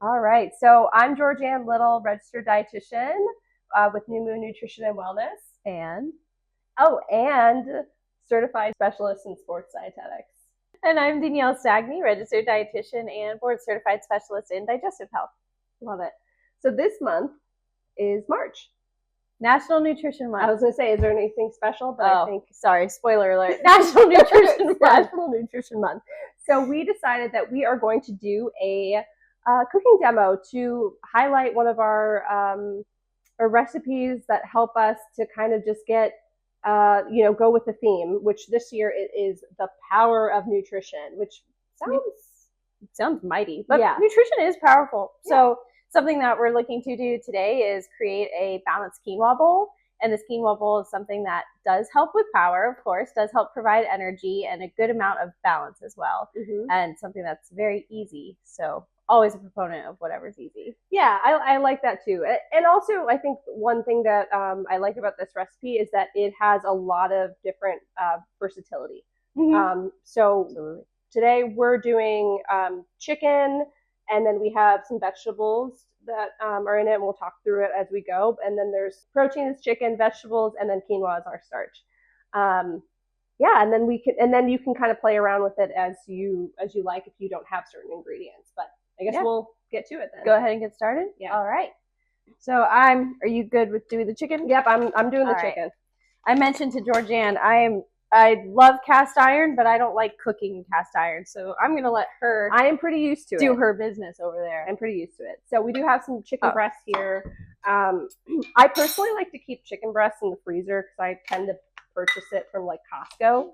All right. So I'm Georgianne Little, registered dietitian with New Moon Nutrition and Wellness. And Certified specialist in sports dietetics. And I'm Danielle Stagney, registered dietitian and board certified specialist in digestive health. Love it. So this month is March. National Nutrition Month. I was going to say, is there anything special? But I think, sorry, spoiler alert. National Nutrition Month. National Nutrition Month. So we decided that we are going to do a cooking demo to highlight one of our recipes that help us to kind of just get, go with the theme, which this year it is the power of nutrition, which sounds mighty, but nutrition is powerful. Yeah. So something that we're looking to do today is create a balanced quinoa bowl. And this quinoa bowl is something that does help with power, of course, does help provide energy and a good amount of balance as well. Mm-hmm. And something that's very easy. So always a proponent of whatever's easy. Yeah, I like that too. And also, I think one thing that I like about this recipe is that it has a lot of different versatility. Mm-hmm. So Absolutely. Today we're doing chicken, and then we have some vegetables that are in it, and we'll talk through it as we go. And then there's protein is chicken, vegetables, and then quinoa is our starch. And then you can kind of play around with it as you like if you don't have certain ingredients. But I guess we'll get to it then. Go ahead and get started. Yeah. All right. So are you good with doing the chicken? Yep, I'm doing the chicken. I mentioned to Georgianne, I love cast iron, but I don't like cooking cast iron. So I'm going to let her. I am pretty used to do her business over there. I'm pretty used to it. So we do have some chicken breasts here. I personally like to keep chicken breasts in the freezer because I tend to purchase it from like Costco.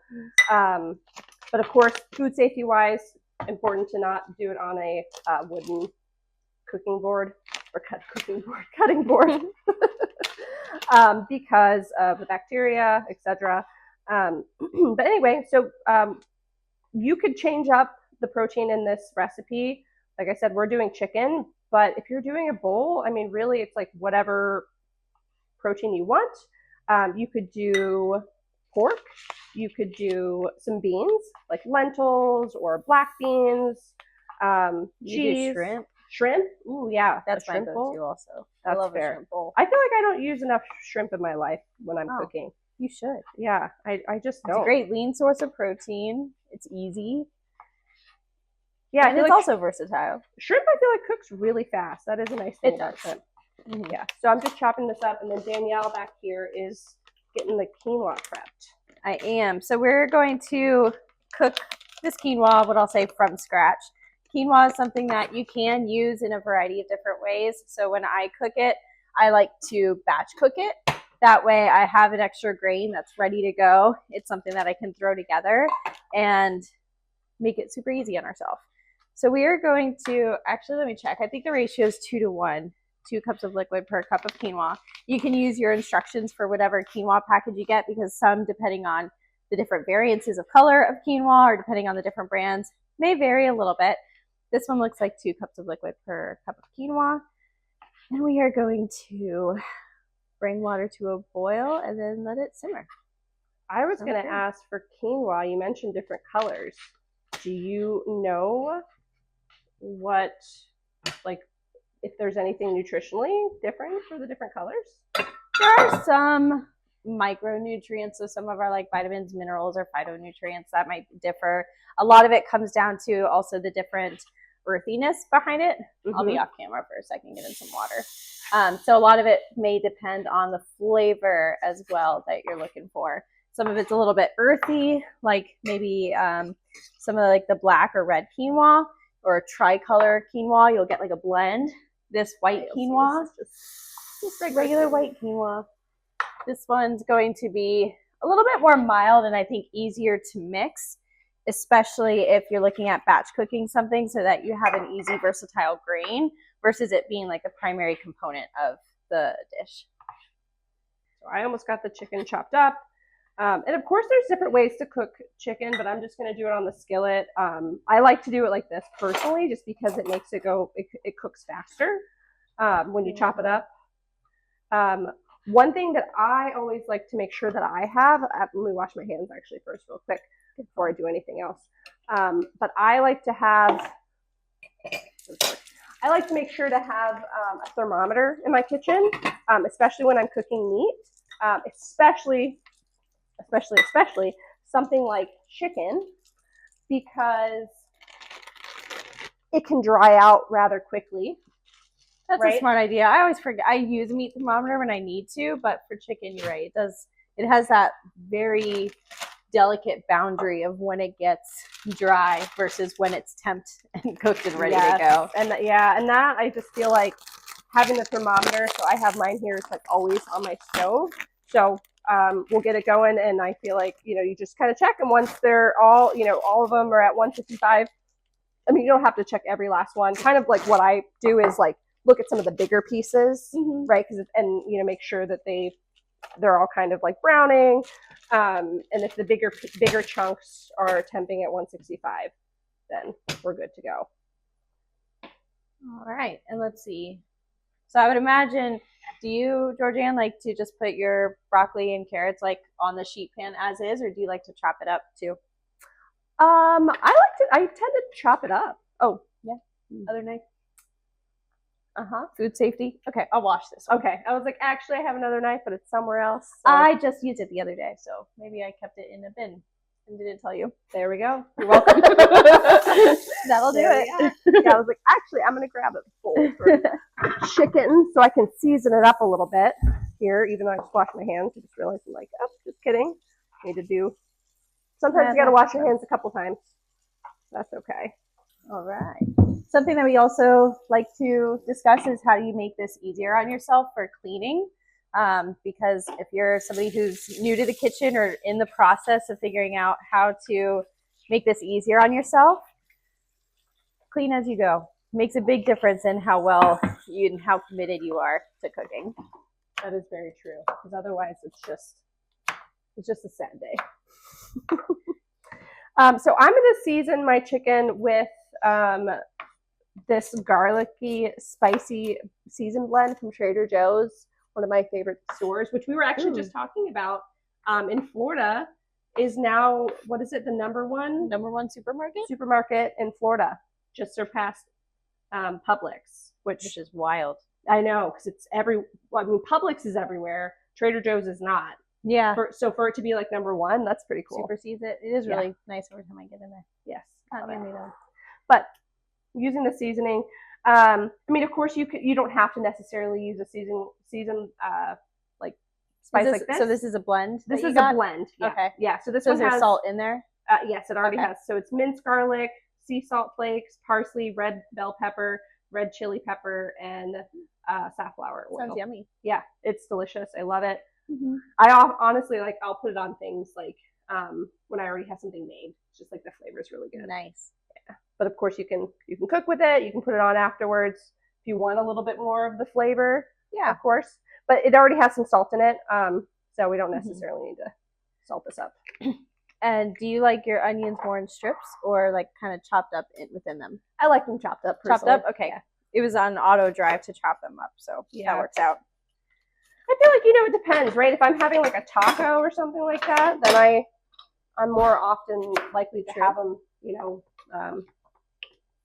But of course, food safety wise, important to not do it on a wooden cutting board because of the bacteria, etc. But anyway, so you could change up the protein in this recipe. Like I said, we're doing chicken, but if you're doing a bowl, I mean, really, it's like whatever protein you want. You could do pork. You could do some beans, like lentils or black beans. Cheese. Do shrimp. Shrimp? Ooh, yeah. That's my go-to also. That's I love fair. a shrimp bowl. I feel like I don't use enough shrimp in my life when I'm cooking. You should. Yeah, I just don't. It's a great lean source of protein. It's easy. Yeah, and it's also versatile. Shrimp, I feel like cooks really fast. That is a nice thing about shrimp. Mm-hmm. Yeah, so I'm just chopping this up, and then Danielle back here is getting the quinoa prepped. I am. So we're going to cook this quinoa, what I'll say, from scratch. Quinoa is something that you can use in a variety of different ways. So when I cook it, I like to batch cook it. That way I have an extra grain that's ready to go. It's something that I can throw together and make it super easy on ourselves. So we are going to, actually, let me check. I think the ratio is 2-to-1, 2 cups of liquid per cup of quinoa. You can use your instructions for whatever quinoa package you get because some, depending on the different variances of color of quinoa or depending on the different brands, may vary a little bit. This one looks like 2 cups of liquid per cup of quinoa. And we are going to bring water to a boil and then let it simmer. I was going to ask for quinoa. You mentioned different colors. Do you know what, like, if there's anything nutritionally different for the different colors? There are some micronutrients, so some of our like vitamins, minerals, or phytonutrients that might differ. A lot of it comes down to also the different earthiness behind it. Mm-hmm. I'll be off camera for a second, get in some water. So a lot of it may depend on the flavor as well that you're looking for. Some of it's a little bit earthy, like maybe some of like the black or red quinoa or tricolor quinoa. You'll get like a blend. This white quinoa, just like regular white quinoa. This one's going to be a little bit more mild and I think easier to mix, especially if you're looking at batch cooking something so that you have an easy, versatile grain versus it being like the primary component of the dish. So I almost got the chicken chopped up. And of course there's different ways to cook chicken, but I'm just going to do it on the skillet. I like to do it like this personally, just because it makes it go, it cooks faster when you chop it up. One thing that I always like to make sure that I have, let me wash my hands actually first real quick before I do anything else. But I like to have I like to make sure to have a thermometer in my kitchen, especially when I'm cooking meat, especially something like chicken, because it can dry out rather quickly. That's right? a smart idea. I always forget. I use a meat thermometer when I need to, but for chicken, you're right. It has that very delicate boundary of when it gets dry versus when it's temped and cooked and ready to go. And that I just feel like having the thermometer. So I have mine here. It's like always on my stove. So we'll get it going, and I feel like you just kind of check, and once they're all all of them are at 155. I mean, you don't have to check every last one. Kind of like what I do is like look at some of the bigger pieces, right? And make sure that they're all kind of like browning. And if the bigger chunks are temping at 165, then we're good to go. All right, and let's see. So I would imagine, do you, Georgianne, like to just put your broccoli and carrots like on the sheet pan as is, or do you like to chop it up too? I tend to chop it up. Oh, yeah. Other knife. Food safety. Okay, I'll wash this one. Okay, I was like, actually, I have another knife, but it's somewhere else. So. I just used it the other day, so maybe I kept it in a bin and didn't tell you. There we go. You're welcome. That'll do it. Yeah, I was like, actually, I'm gonna grab a bowl for chicken so I can season it up a little bit here. Even though I just washed my hands, I just realized I'm like, oh, just kidding. Need to do. Sometimes you gotta wash your hands a couple times. That's okay. All right. Something that we also like to discuss is how you make this easier on yourself for cleaning. Because if you're somebody who's new to the kitchen or in the process of figuring out how to make this easier on yourself, clean as you go. Makes a big difference in how well and how committed you are to cooking. That is very true. Because otherwise, it's just a sad day. So I'm going to season my chicken with this garlicky, spicy season blend from Trader Joe's, one of my favorite stores, which we were actually just talking about in Florida, is now, what is it, the number one supermarket in Florida, just surpassed Publix, which is wild. I know, because it's Publix is everywhere. Trader Joe's is not. Yeah. So for it to be like number one, that's pretty cool. Supersedes it. It is really nice every time I get in there. Yes. Not near me though. But using the seasoning, I mean, of course, you don't have to necessarily use a season like spice like this. So this is a blend. This is a blend. Yeah. Okay. Yeah. So this one has, is there salt in there? Yes, it already has. So it's minced garlic, sea salt flakes, parsley, red bell pepper, red chili pepper, and safflower oil. Sounds yummy. Yeah, it's delicious. I love it. I honestly I'll put it on things like when I already have something made. It's just like the flavor is really good. Nice. Yeah. But of course you can cook with it. You can put it on afterwards if you want a little bit more of the flavor. Yeah, of course. But it already has some salt in it, so we don't necessarily need to salt this up. And do you like your onions more in strips or like kind of chopped up within them? I like them chopped up. Personally. Chopped up? Okay. Yeah. It was on auto drive to chop them up, so that works out. I feel like, it depends, right? If I'm having like a taco or something like that, then I'm more often likely to have them,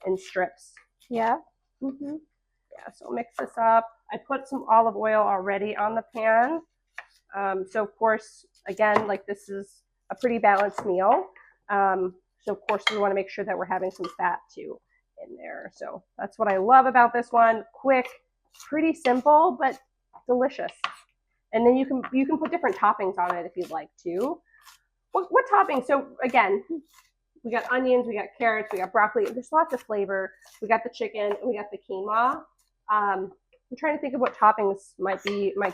in strips. Yeah. Yeah, so mix this up. I put some olive oil already on the pan. So of course, again, like this is a pretty balanced meal. So of course we want to make sure that we're having some fat too in there. So that's what I love about this one. Quick, pretty simple, but delicious. And then you can put different toppings on it if you'd like to. What toppings? So again, we got onions, we got carrots, we got broccoli. There's lots of flavor. We got the chicken, and we got the quinoa. I'm trying to think of what toppings might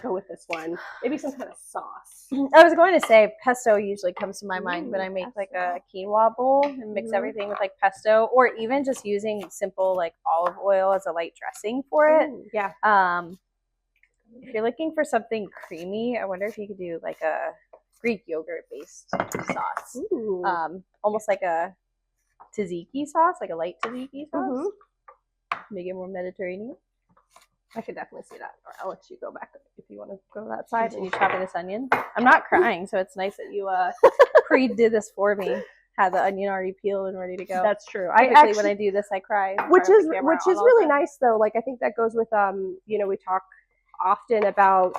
go with this one. Maybe some kind of sauce. I was going to say pesto usually comes to my mind when I make like a quinoa bowl and mix everything with like pesto, or even just using simple like olive oil as a light dressing for it. Yeah. If you're looking for something creamy, I wonder if you could do like a Greek yogurt based sauce. Almost like a tzatziki sauce, like a light tzatziki sauce. Make it more Mediterranean. I could definitely see that. Or I'll let you go back if you want to go to that side. And you chopping this onion. I'm not crying, so it's nice that you pre-did this for me. have the onion already peeled and ready to go. That's true. Typically, when I do this, I cry. Which is really nice though. Like I think that goes with you know, we talk often about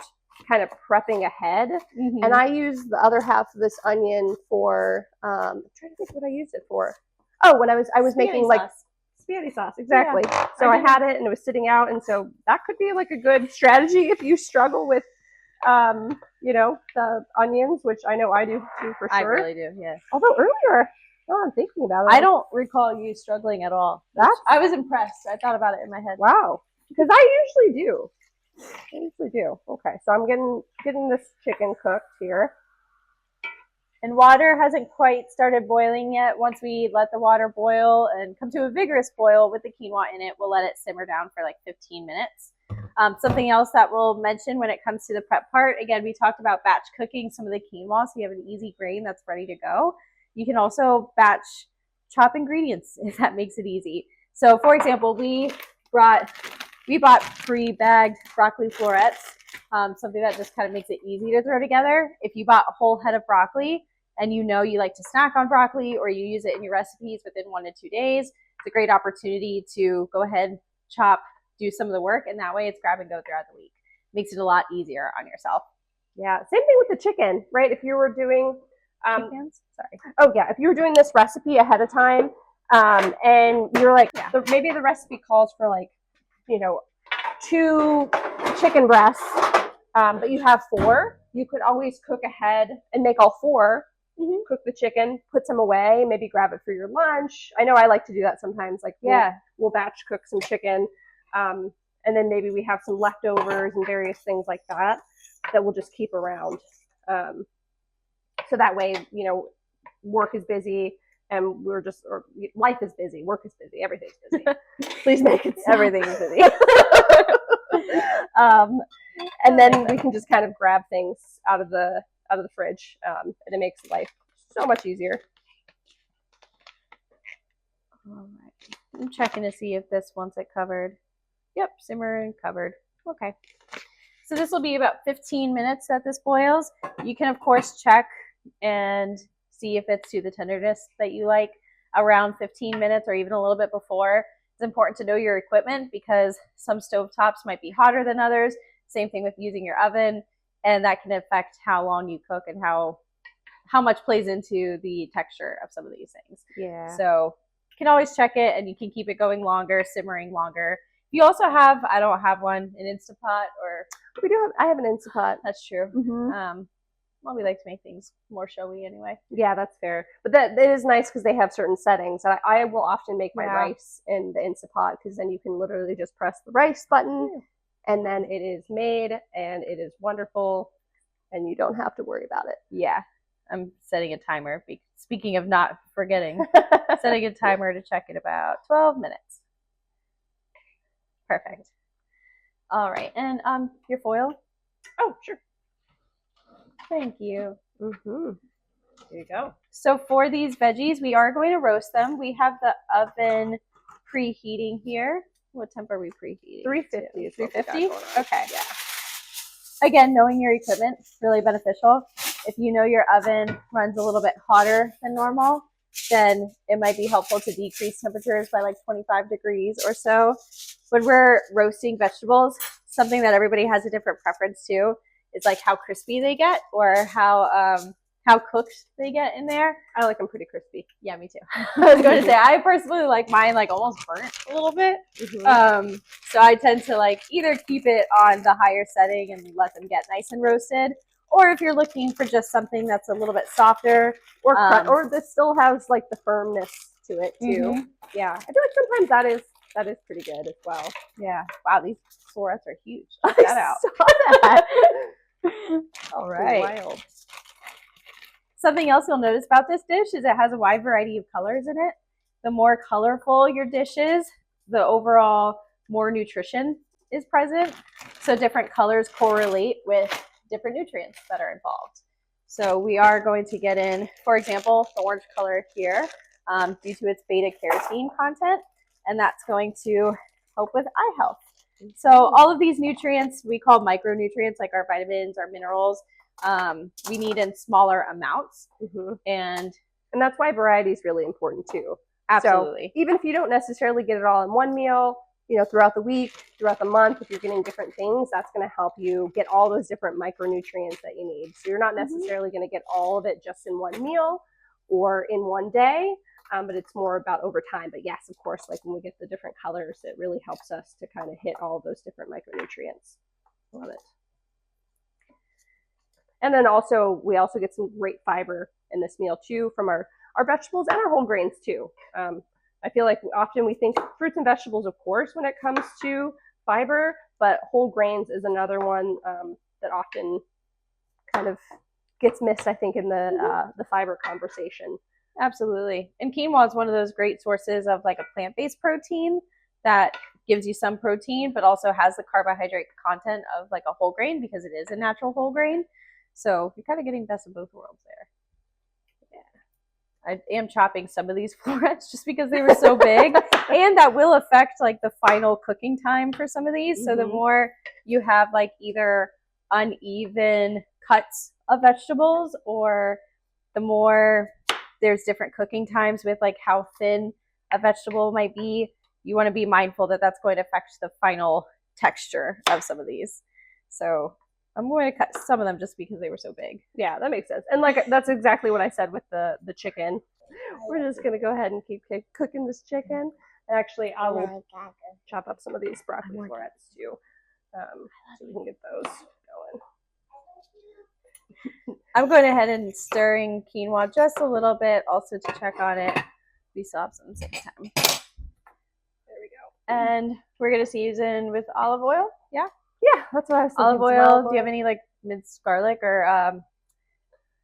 kind of prepping ahead, and I use the other half of this onion for I'm trying to think what I used it for. Oh, when I was making sauce. like spaghetti sauce, exactly. Yeah, so I had it and it was sitting out, and so that could be like a good strategy if you struggle with you know, the onions, which I know I do too for sure. I really do, yeah. Although earlier, now I'm thinking about it, I don't recall you struggling at all. I was impressed. I thought about it in my head. Wow, because I usually do. Okay, so I'm getting this chicken cooked here. And water hasn't quite started boiling yet. Once we let the water boil and come to a vigorous boil with the quinoa in it, we'll let it simmer down for like 15 minutes. Something else that we'll mention when it comes to the prep part, again, we talked about batch cooking some of the quinoa so you have an easy grain that's ready to go. You can also batch chop ingredients if that makes it easy. So for example, we bought pre-bagged broccoli florets, something that just kind of makes it easy to throw together. If you bought a whole head of broccoli and you know you like to snack on broccoli or you use it in your recipes within 1 to 2 days, it's a great opportunity to go ahead, chop, do some of the work, and that way it's grab and go throughout the week. Makes it a lot easier on yourself. Yeah, same thing with the chicken, right? If you were doing if you were doing this recipe ahead of time, and you're like, maybe the recipe calls for like, you know, 2 chicken breasts, but you have 4, you could always cook ahead and make all 4. Cook the chicken, put some away, maybe grab it for your lunch. I know I like to do that sometimes. Like, we'll batch cook some chicken, and then maybe we have some leftovers and various things like that we'll just keep around. So that way, you know, work is busy and life is busy, work is busy, everything's busy. Please make it stop. Everything's busy. And then we can just kind of grab things out of the fridge, and it makes life so much easier. All right. I'm checking to see if this wants it covered. Yep, simmer and covered. Okay. So this will be about 15 minutes that this boils. You can, of course, check and see if it's to the tenderness that you like around 15 minutes or even a little bit before. It's important to know your equipment because some stovetops might be hotter than others. Same thing with using your oven, and that can affect how long you cook and how much plays into the texture of some of these things. Yeah. So you can always check it, and you can keep it going longer, simmering longer. You also have, I don't have one, an Instapot or... I have an Instapot. That's true. Well, we like to make things more showy anyway. Yeah, that's fair. But that is nice because they have certain settings. I will often make my rice in the Instapot because then you can literally just press the rice button and then it is made and it is wonderful and you don't have to worry about it. Yeah. I'm setting a timer. Speaking of not forgetting, setting a timer to check in about 12 minutes. Perfect. All right. And your foil? Oh, sure. Thank you. There you go. So for these veggies, we are going to roast them. We have the oven preheating here. What temp are we preheating? 350. 350? Okay. Yeah. Again, knowing your equipment is really beneficial. If you know your oven runs a little bit hotter than normal, then it might be helpful to decrease temperatures by like 25 degrees or so. When we're roasting vegetables, something that everybody has a different preference to is like how crispy they get or how cooked they get in there. I like them pretty crispy. Yeah, me too. I was going to say, I personally like mine like almost burnt a little bit. So I tend to like either keep it on the higher setting and let them get nice and roasted, or if you're looking for just something that's a little bit softer or this still has like the firmness to it too. Yeah, I feel like sometimes that is pretty good as well. Yeah. Wow, these florets are huge. Check that out. Saw that. All right. Wild. Something else you'll notice about this dish is it has a wide variety of colors in it. The more colorful your dish is, the overall more nutrition is present. So different colors correlate with different nutrients that are involved. So we are going to get in, for example, the orange color here due to its beta carotene content, and that's going to help with eye health. So all of these nutrients we call micronutrients, like our vitamins, our minerals, we need in smaller amounts. And And that's why variety is really important too. Absolutely. So even if you don't necessarily get it all in one meal, throughout the week, throughout the month, if you're getting different things, that's going to help you get all those different micronutrients that you need. So you're not necessarily going to get all of it just in one meal or in one day, but it's more about over time. But yes, of course, like when we get the different colors, it really helps us to kind of hit all of those different micronutrients. Love it. And then also, we also get some great fiber in this meal too from our vegetables and our whole grains too. I feel like often we think fruits and vegetables, of course, when it comes to fiber, but whole grains is another one that often kind of gets missed, I think, in the fiber conversation. Absolutely. And quinoa is one of those great sources of like a plant-based protein that gives you some protein, but also has the carbohydrate content of like a whole grain because it is a natural whole grain. So you're kind of getting best of both worlds there. I am chopping some of these florets just because they were so big, and that will affect like the final cooking time for some of these. So the more you have like either uneven cuts of vegetables, or the more there's different cooking times with like how thin a vegetable might be, you want to be mindful that that's going to affect the final texture of some of these. So I'm going to cut some of them just because they were so big. Yeah, that makes sense. And like that's exactly what I said with the chicken. We're just going to go ahead and keep cooking this chicken. And actually, I will chop up some of these broccoli florets too, so we can get those going. I'm going ahead and stirring quinoa just a little bit, also to check on it. We still have some time. There we go. And we're going to season with olive oil. Yeah? Yeah, that's what I was thinking. Olive oil. Do you have any like minced garlic or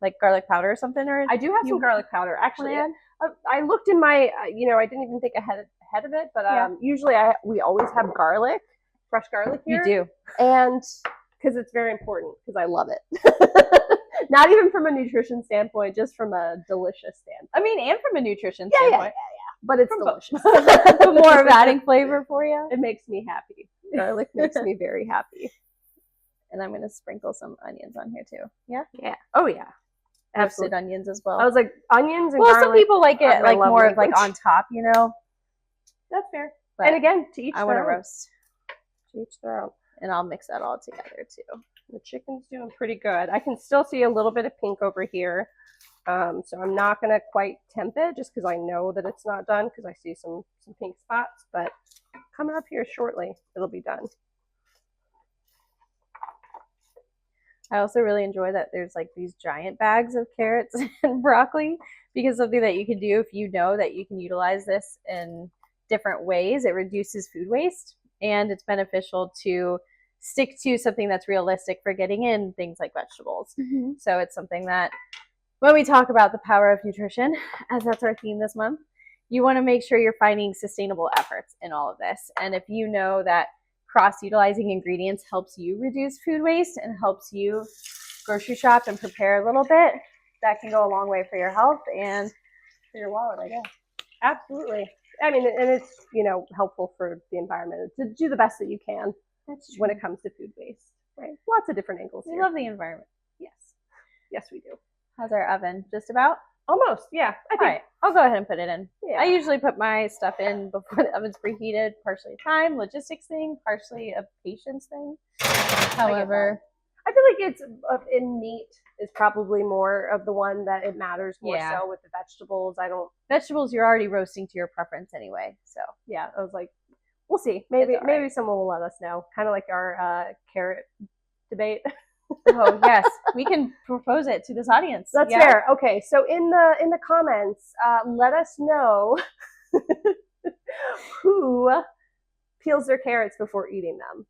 like garlic powder or something? Or I do have some garlic powder. Actually, I looked in my, I didn't even think ahead of it, but usually we always have garlic, fresh garlic here. You do. And because it's very important, because I love it. Not even from a nutrition standpoint, just from a delicious standpoint. I mean, and from a nutrition standpoint. Yeah. But it's delicious. More of adding flavor for you. It makes me happy. Garlic makes me very happy. And I'm going to sprinkle some onions on here too. Yeah? Yeah. Oh, yeah. Roasted onions as well. I was like, onions and garlic. Some people like it like more of like on top, That's fair. But and again, to each I want to roast. To each their own. And I'll mix that all together too. The chicken's doing pretty good. I can still see a little bit of pink over here. So I'm not going to quite temp it just because I know that it's not done because I see some pink spots. But coming up here shortly, it'll be done. I also really enjoy that there's like these giant bags of carrots and broccoli, because something that you can do if you know that you can utilize this in different ways, it reduces food waste, and it's beneficial to stick to something that's realistic for getting in things like vegetables. So it's something that when we talk about the power of nutrition, as that's our theme this month, you want to make sure you're finding sustainable efforts in all of this. And if you know that cross-utilizing ingredients helps you reduce food waste and helps you grocery shop and prepare a little bit, that can go a long way for your health and for your wallet, I guess. Absolutely. I mean, and it's, helpful for the environment to do the best that you can when it comes to food waste, right? Lots of different angles here. We love the environment. Yes, we do. How's our oven? Just about? Almost, yeah. I think. All right, I'll go ahead and put it in. Yeah. I usually put my stuff in before the oven's preheated, partially a time, logistics thing, partially a patience thing. However, I feel like it's in meat is probably more of the one that it matters more so with the vegetables. Vegetables you're already roasting to your preference anyway. So yeah, I was like, we'll see. Maybe someone will let us know. Kind of like our carrot debate. Oh yes, we can propose it to this audience. That's fair. Okay, so in the comments, let us know who peels their carrots before eating them.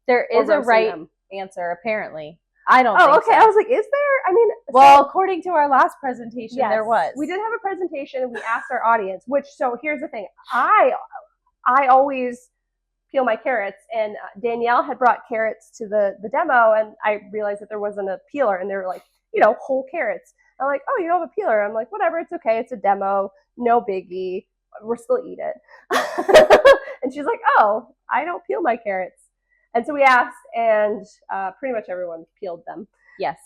There is a right answer, apparently. I don't think okay. So. I was like, is there? I mean, well, according to our last presentation, there was. We did have a presentation, and we asked our audience. So here's the thing: I always peel my carrots, and Danielle had brought carrots to the demo, and I realized that there wasn't a peeler, and they were like, whole carrots. I'm like, oh, you don't have a peeler? I'm like, whatever, it's okay, it's a demo, no biggie, we'll still eat it. And she's like, oh, I don't peel my carrots. And so we asked, and pretty much everyone peeled them. Yes.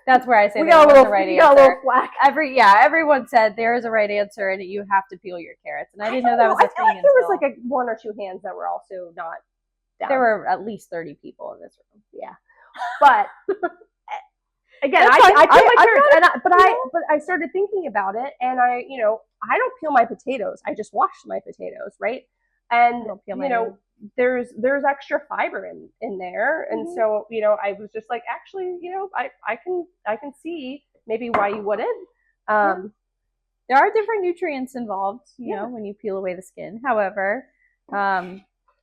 That's where I say we there got a was little, a right we got a answer. little flack. Everyone said there is a right answer and you have to peel your carrots. And I didn't know that was a I feel thing like there was until like one or two hands that were also not down. there were at least 30 people in this room. Yeah. But again, That's I fine. peel my I'm carrots, not- but I started thinking about it, and I don't peel my potatoes. I just wash my potatoes, right? And don't peel you my know, own. there's extra fiber in there, and Mhm. so I was just like, actually, I can see maybe why you wouldn't. There are different nutrients involved, you Yeah. know, when you peel away the skin. However,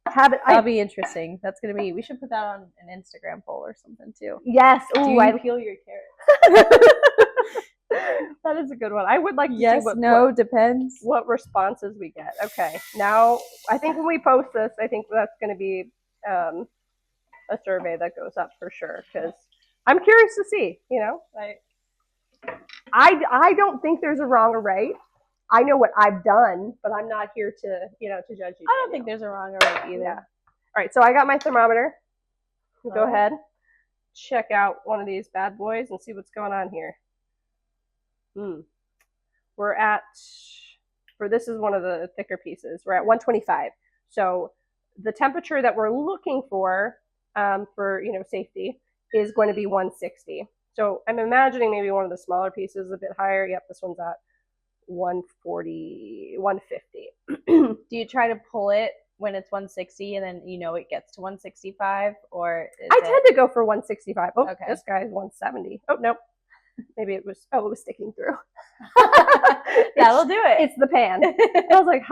That'll be interesting. That's gonna be. We should put that on an Instagram poll or something too. Yes. Do Ooh, you peel your carrots? that is a good one. I would like to Yes. see Depends. what responses we get. Okay. Now, I think when we post this, I think that's going to be a survey that goes up for sure because I'm curious to see. I don't think there's a wrong or right. I know what I've done, but I'm not here to to judge you. I don't think there's a wrong or right either. Yeah. All right. So I got my thermometer. Go Oh. ahead. Check out one of these bad boys and see what's going on here. We're at, this is one of the thicker pieces, we're at 125. So the temperature that we're looking for safety is going to be 160. So I'm imagining maybe one of the smaller pieces a bit higher. Yep, this one's at 140, 150. Do you try to pull it when it's 160 and then it gets to 165, or I tend to go for 165. Oh, Okay. This guy's 170. Oh, nope. Maybe it was sticking through. That'll do it. It's the pan. I was like,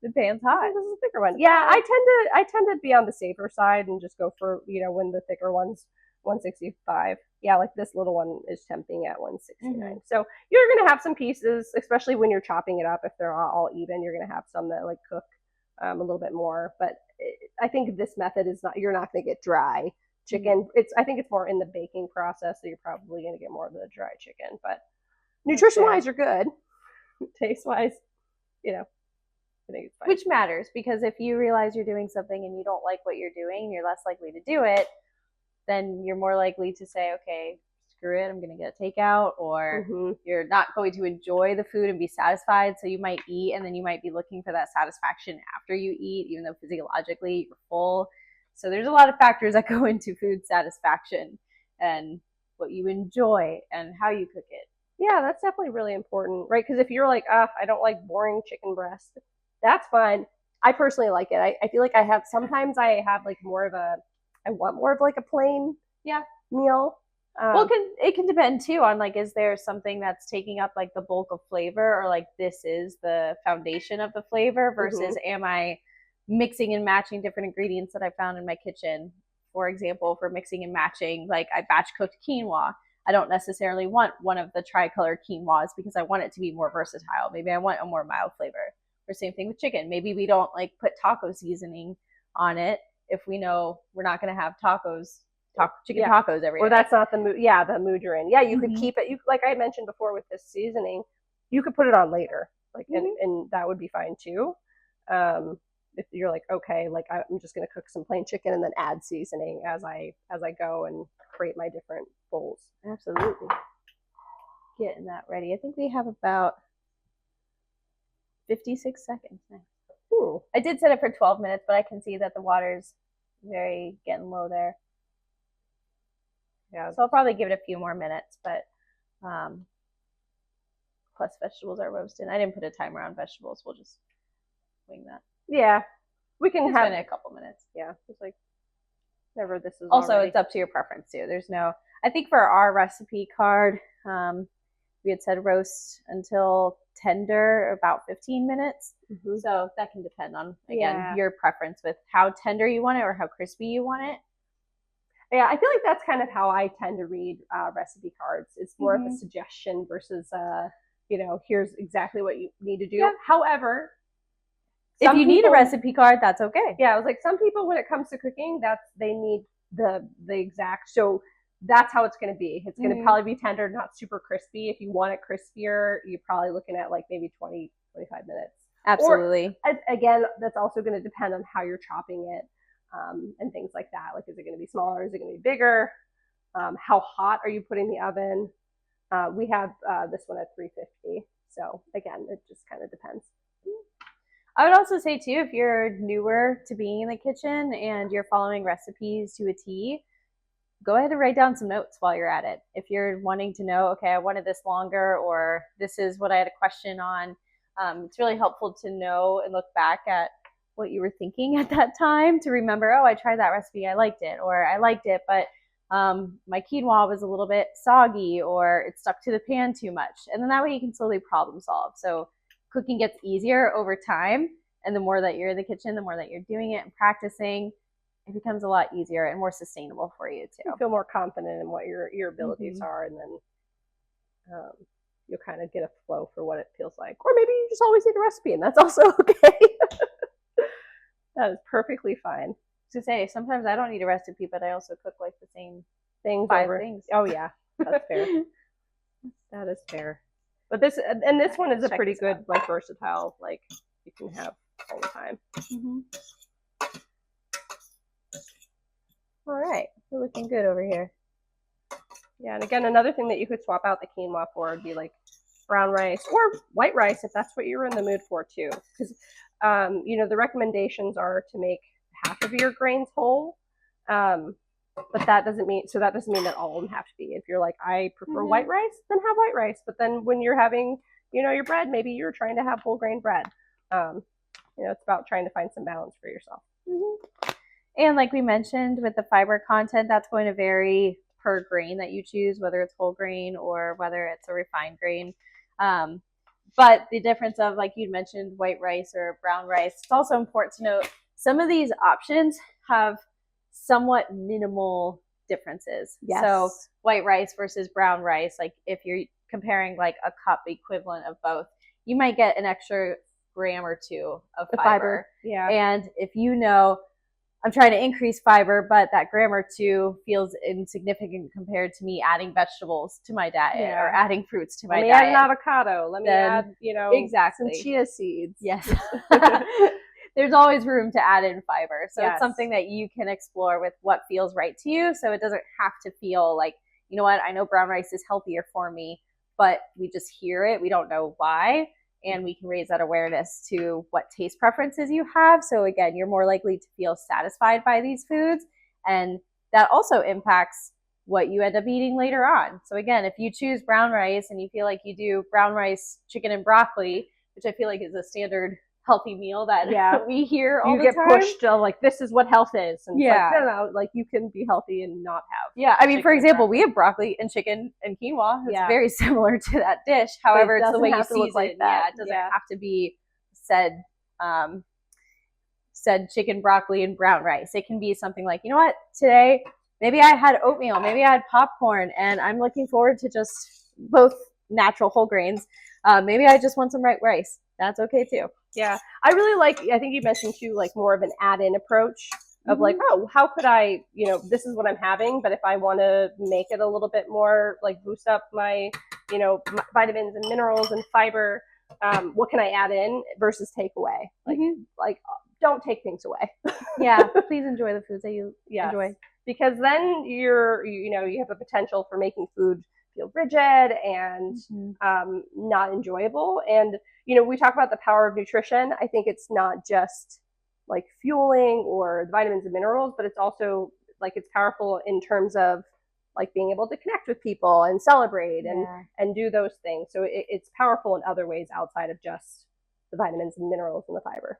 The pan's hot. this is a thicker one. Yeah, I tend to be on the safer side and just go for, when the thicker one's 165. Yeah, like this little one is tempting at 169. Mhm. So you're gonna have some pieces, especially when you're chopping it up. If they're all even, you're gonna have some that like cook a little bit more. But I think this method is not. You're not gonna get dry chicken. I think it's more in the baking process, so you're probably gonna get more of the dry chicken. But nutrition wise, you're good. Taste wise, I think it's fine. Which matters, because if you realize you're doing something and you don't like what you're doing, you're less likely to do it. Then you're more likely to say, okay, screw it, I'm going to get a takeout, or you're not going to enjoy the food and be satisfied. So you might eat, and then you might be looking for that satisfaction after you eat, even though physiologically you're full. So there's a lot of factors that go into food satisfaction and what you enjoy and how you cook it. Yeah, that's definitely really important, right? Because if you're like, I don't like boring chicken breast, that's fine. I personally like it. I feel like sometimes I have like I want more of like a plain meal. Well, it can depend too on like, is there something that's taking up like the bulk of flavor, or like this is the foundation of the flavor versus am I mixing and matching different ingredients that I found in my kitchen? For example, for mixing and matching, like I batch cooked quinoa. I don't necessarily want one of the tricolor quinoas because I want it to be more versatile. Maybe I want a more mild flavor. Or same thing with chicken. Maybe we don't like put taco seasoning on it if we know we're not going to have chicken tacos every day. Or that's not the mood. Yeah, the mood you're in. Yeah, you could keep it. You, like I mentioned before with this seasoning, you could put it on later, like and that would be fine too. If you're like, okay, like I'm just going to cook some plain chicken and then add seasoning as I go and create my different bowls. Absolutely. Getting that ready. I think we have about 56 seconds. Ooh. I did set it for 12 minutes, but I can see that the water's very getting low there. Yeah. So I'll probably give it a few more minutes, but plus vegetables are roasted. I didn't put a timer on vegetables. We'll just wing that. Yeah. We can have it a couple minutes. Yeah. It's like whenever this is also already. It's up to your preference too. I think for our recipe card, we had said roast until tender about 15 minutes. So that can depend on, again, your preference with how tender you want it or how crispy you want it. Yeah, I feel like that's kind of how I tend to read recipe cards. It's more of a suggestion versus, here's exactly what you need to do. Yeah. However, if you need a recipe card, that's okay. Yeah, I was like, some people, when it comes to cooking, they need the exact. So that's how it's going to be. It's going to probably be tender, not super crispy. If you want it crispier, you're probably looking at like maybe 20, 25 minutes. Absolutely. Or, again, that's also going to depend on how you're chopping it and things like that. Like, is it going to be smaller? Is it going to be bigger? How hot are you putting the oven? We have this one at 350. So again, it just kind of depends. I would also say too, if you're newer to being in the kitchen and you're following recipes to a T, go ahead and write down some notes while you're at it. If you're wanting to know, okay, I wanted this longer, or this is what I had a question on, it's really helpful to know and look back at what you were thinking at that time to remember, oh, I tried that recipe, I liked it, or I liked it, but my quinoa was a little bit soggy, or it stuck to the pan too much. And then that way you can slowly problem solve. So cooking gets easier over time. And the more that you're in the kitchen, the more that you're doing it and practicing, it becomes a lot easier and more sustainable for you too. You feel more confident in what your abilities are, and then you'll kind of get a flow for what it feels like. Or maybe you just always eat a recipe, and that's also okay. That is perfectly fine. To say, sometimes I don't need a recipe, but I also cook like the same things, 5 things. Oh yeah, that's fair. That is fair. But this one is a pretty good, like, versatile, like, you can have all the time. All right, we're looking good over here. Yeah, and again, another thing that you could swap out the quinoa for would be like brown rice or white rice if that's what you're in the mood for too. Because the recommendations are to make half of your grains whole. But that doesn't mean that all of them have to be. If you're like, I prefer white rice, then have white rice. But then when you're having, your bread, maybe you're trying to have whole grain bread. It's about trying to find some balance for yourself. And like we mentioned with the fiber content, that's going to vary per grain that you choose, whether it's whole grain or whether it's a refined grain. But the difference of, like you mentioned, white rice or brown rice, it's also important to note some of these options have somewhat minimal differences. Yes. So white rice versus brown rice, like if you're comparing like a cup equivalent of both, you might get an extra gram or two of fiber. Yeah. And if I'm trying to increase fiber, but that gram or two feels insignificant compared to me adding vegetables to my diet or adding fruits to my diet. Let me add an avocado. Let me add, exactly, some chia seeds. Yes. There's always room to add in fiber. So it's something that you can explore with what feels right to you. So it doesn't have to feel like, you know what, I know brown rice is healthier for me, but we just hear it. We don't know why. And we can raise that awareness to what taste preferences you have. So again, you're more likely to feel satisfied by these foods. And that also impacts what you end up eating later on. So again, if you choose brown rice and you feel like you do brown rice, chicken, and broccoli, which I feel like is a standard healthy meal that we hear all the time. You get pushed to like, this is what health is. And it's like, no, like you can be healthy and not have. Yeah, I mean, for example, we have broccoli and chicken and quinoa. It's very similar to that dish. However, it's the way you season it. Yeah, it doesn't have to be said chicken, broccoli, and brown rice. It can be something like, you know what, today maybe I had oatmeal, maybe I had popcorn, and I'm looking forward to just both natural whole grains. Maybe I just want some white rice. That's okay too. Yeah, I really I think you mentioned too, like more of an add-in approach of like, oh, how could I, this is what I'm having, but if I want to make it a little bit more, like boost up my, my vitamins and minerals and fiber, what can I add in versus take away? Like don't take things away. Yeah, please enjoy the foods that you enjoy. Because then you have the potential for making food feel rigid and not enjoyable. And we talk about the power of nutrition. I think it's not just like fueling or vitamins and minerals, but it's also like it's powerful in terms of like being able to connect with people and celebrate and do those things. So it's powerful in other ways outside of just the vitamins and minerals and the fiber.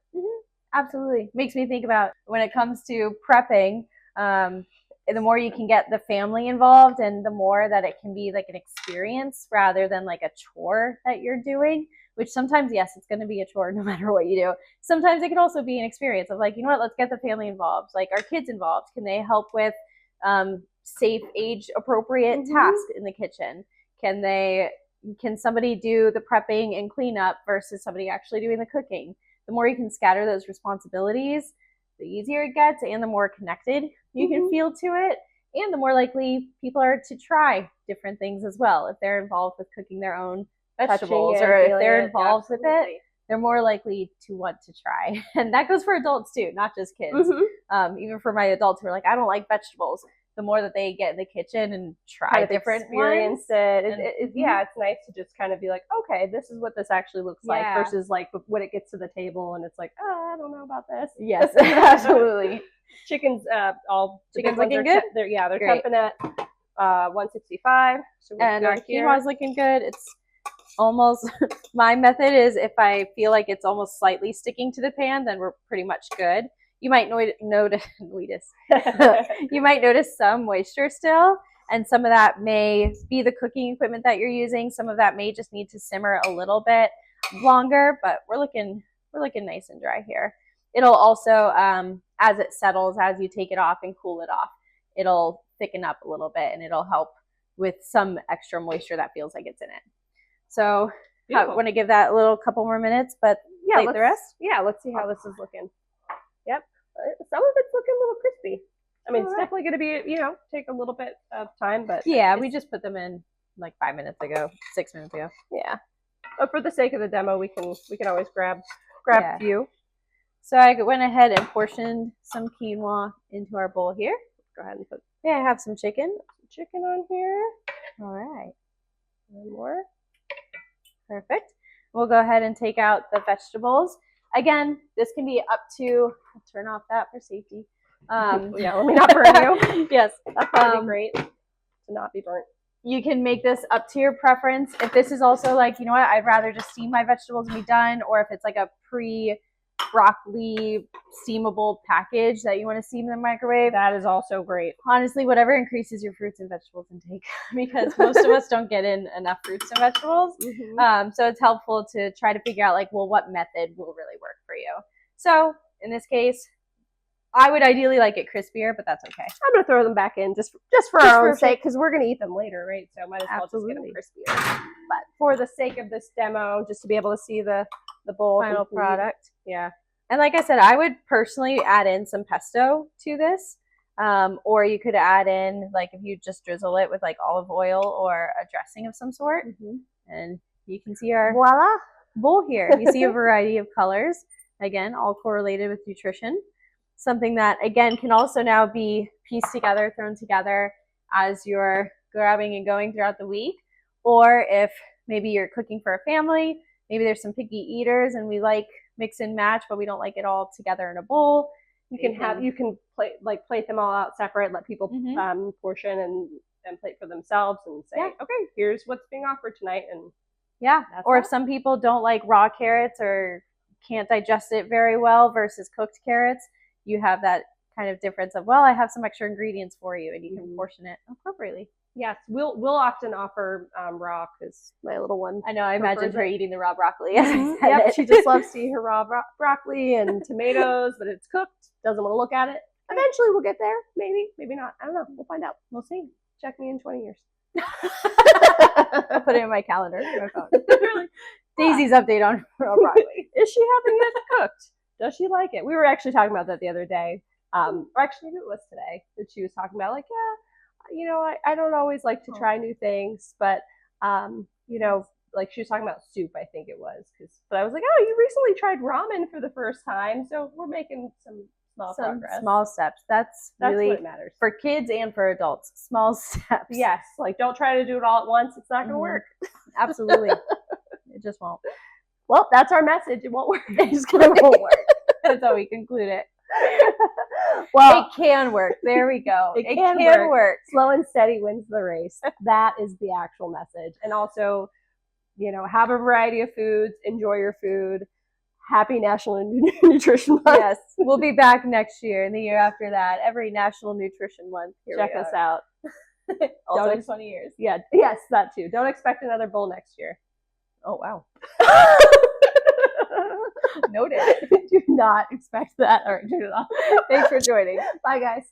Absolutely. Makes me think about when it comes to prepping, the more you can get the family involved and the more that it can be like an experience rather than like a chore that you're doing, which sometimes, yes, it's going to be a chore no matter what you do. Sometimes it can also be an experience of like, you know what, let's get the family involved, like our kids involved. Can they help with safe, age appropriate tasks in the kitchen? Can somebody do the prepping and cleanup versus somebody actually doing the cooking? The more you can scatter those responsibilities, the easier it gets and the more connected you can feel to it, and the more likely people are to try different things as well. If they're involved with cooking their own vegetables or if they're involved with it, they're more likely to want to try. And that goes for adults too, not just kids. Even for my adults who are like, I don't like vegetables. the more that they get in the kitchen and try kind of different experience ones. it. And- Yeah, it's nice to just kind of be like, okay, this is what this actually looks like Yeah. versus like when it gets to the table and it's like, oh, I don't know about this. Yes, absolutely. Chicken's all the big Chicken's ones looking are good? they're Great. temping at 165. So we're And our good here. quinoa is looking good. It's almost, my method is if I feel like it's almost slightly sticking to the pan, then we're pretty much good. You might notice you might notice some moisture still, and some of that may be the cooking equipment that you're using. Some of that may just need to simmer a little bit longer, but we're looking nice and dry here. It'll also, as it settles, as you take it off and cool it off, it'll thicken up a little bit and it'll help with some extra moisture that feels like it's in it. So I want to give that a little couple more minutes, but yeah, plate the rest. Yeah, let's see how this is looking. Yep, some of it's looking a little crispy. I mean, it's definitely going to be, take a little bit of time, but yeah, we just put them in like 5 minutes ago, 6 minutes ago. Yeah, but for the sake of the demo, we can always grab Yeah. a few. So I went ahead and portioned some quinoa into our bowl here. Go ahead and put Yeah, I have some chicken. chicken on here. All right, One more. perfect. We'll go ahead and take out the vegetables. Again, this can be up to, I'll turn off that for safety. Yeah, let me not burn you. Yes. That'd probably be great to not be burnt. You can make this up to your preference. If this is also like, you know what, I'd rather just steam my vegetables and be done, or if it's like a pre-broccoli steamable package that you want to steam in the microwave, That is also great. honestly, whatever increases your fruits and vegetables intake, because most of us don't get in enough fruits and vegetables. So it's helpful to try to figure out like, well, what method will really work for you. So in this case, I would ideally like it crispier, but that's okay. I'm gonna throw them back in just for our own sake, because we're gonna eat them later, right? So might as well just get them crispier. But for the sake of this demo, just to be able to see the bowl Final complete. product. Yeah. And like I said, I would personally add in some pesto to this. Or you could add in, like, if you just drizzle it with like olive oil or a dressing of some sort. And you can see our Voila. bowl here. You see a variety of colors, again, all correlated with nutrition. Something that, again, can also now be pieced together, thrown together as you're grabbing and going throughout the week. Or if maybe you're cooking for a family, maybe there's some picky eaters and we like mix and match, but we don't like it all together in a bowl. You can plate them all out separate, let people portion and plate for themselves and say, okay, here's what's being offered tonight. And or if some people don't like raw carrots or can't digest it very well versus cooked carrots, you have that kind of difference of, well, I have some extra ingredients for you, and you can portion it appropriately. Yes, we'll often offer raw, because my little one. I know, I imagined her eating the raw broccoli. Yep, she just loves to eat her raw broccoli and tomatoes, but it's cooked, doesn't want to look at it. Eventually we'll get there, maybe not. I don't know, we'll find out. We'll see. Check me in 20 years. I'll put it in my calendar. My phone. Daisy's update on raw broccoli. Is she having it cooked? Does she like it? We were actually talking about that the other day. Or actually, maybe it was today that she was talking about, like, I don't always like to try new things, but, like she was talking about soup, I think it was. But I was like, oh, you recently tried ramen for the first time, so we're making some progress. Small steps. That's really what matters. For kids and for adults. Small steps. Yes, like don't try to do it all at once. It's not going to work. Absolutely. It just won't. Well, that's our message. It won't work. It just won't work. That's how we conclude it. Well, it can work. There we go. It can work. Slow and steady wins the race. That is the actual message. And also, have a variety of foods. Enjoy your food. Happy National Nutrition Month. Yes, we'll be back next year and the year after that. Every National Nutrition Month. Check us out. Also in 20 years. Yeah. Yes, that too. Don't expect another bowl next year. Oh, wow. Noted. Do not expect that. All right, turn it off. Thanks for joining. Bye, guys.